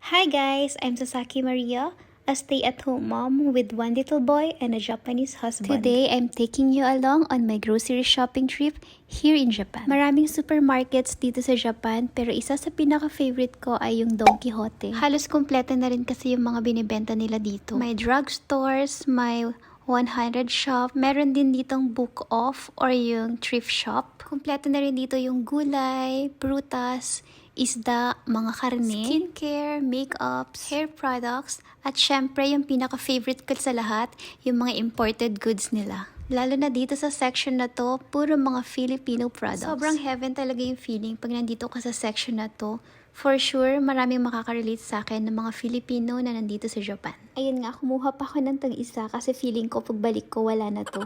Hi guys, I'm Sasaki Maria, a stay-at-home mom with one little boy and a Japanese husband. Today, I'm taking you along on my grocery shopping trip here in Japan. Maraming supermarkets dito sa Japan, pero isa sa pinaka-favorite ko ay yung Don Quijote. Halos kompleto na rin kasi yung mga binibenta nila dito. May drugstores, may 100 shop. Meron din ditong book off or yung thrift shop. Kompleto na rin dito yung gulay, prutas, isda, mga karne, skincare, makeups, hair products, at syempre yung pinaka-favorite ko sa lahat, yung mga imported goods nila. Lalo na dito sa section na to, puro mga Filipino products. Sobrang heaven talaga yung feeling pag nandito ka sa section na to. For sure, maraming makaka-relate sa akin ng mga Filipino na nandito sa Japan. Ayun nga, kumuha pa ako ng tag-isa kasi feeling ko pagbalik ko wala na to.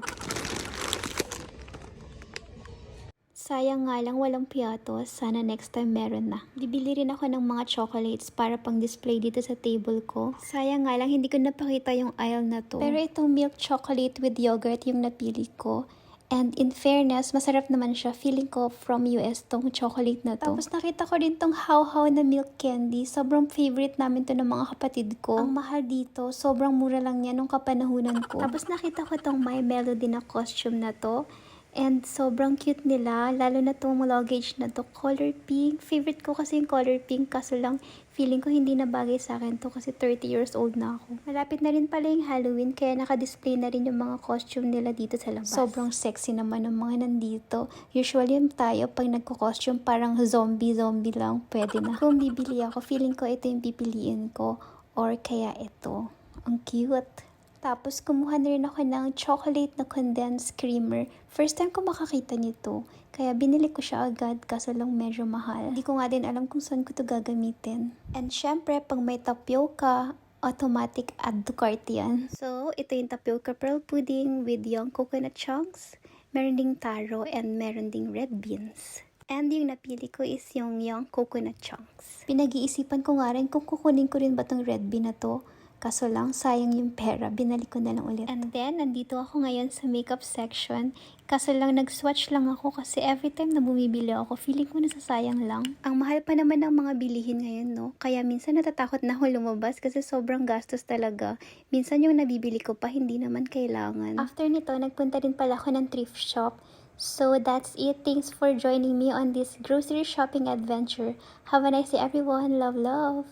Sayang nga lang walang piatos, sana next time meron na. Bibili rin ako ng mga chocolates para pang display dito sa table ko. Sayang nga lang hindi ko napakita yung aisle na to. Pero itong milk chocolate with yogurt yung napili ko. And in fairness, masarap naman siya. Feeling ko from US tong chocolate na to. Tapos nakita ko din tong how-how na milk candy. Sobrang favorite namin to ng mga kapatid ko. Ang mahal dito, sobrang mura lang yan nung kapanahunan ko. Tapos nakita ko tong My Melody na costume na to. And sobrang cute nila, lalo na itong luggage na to, color pink. Favorite ko kasi yung color pink, kaso lang feeling ko hindi na bagay sa akin to kasi 30 years old na ako. Malapit na rin pala yung Halloween, kaya naka-display na rin yung mga costume nila dito sa labas. Sobrang sexy naman ng mga nandito. Usually yung tayo, pag nagko-costume, parang zombie lang, pwede na. Kung bibili ako, feeling ko ito yung pipiliin ko, or kaya ito. Ang cute! Tapos, kumuha na rin ako ng chocolate na condensed creamer. First time ko makakita nito. Kaya binili ko siya agad kaso lang medyo mahal. Hindi ko nga din alam kung saan ko ito gagamitin. And syempre, pag may tapioca, automatic add to cart yan. So, ito yung tapioca pearl pudding with yung coconut chunks. Meron ding taro and meron ding red beans. And yung napili ko is yung coconut chunks. Pinag-iisipan ko nga rin kung kukunin ko rin ba tong red bean na to. Kaso lang, sayang yung pera. Binalik ko na lang ulit. And then, nandito ako ngayon sa makeup section. Kaso lang, nag-swatch lang ako kasi every time na bumibili ako, feeling ko nasasayang lang. Ang mahal pa naman ng mga bilihin ngayon, no? Kaya minsan natatakot na ako lumabas kasi sobrang gastos talaga. Minsan yung nabibili ko pa, hindi naman kailangan. After nito, nagpunta din pala ako ng thrift shop. So that's it. Thanks for joining me on this grocery shopping adventure. Have a nice day everyone. Love, love!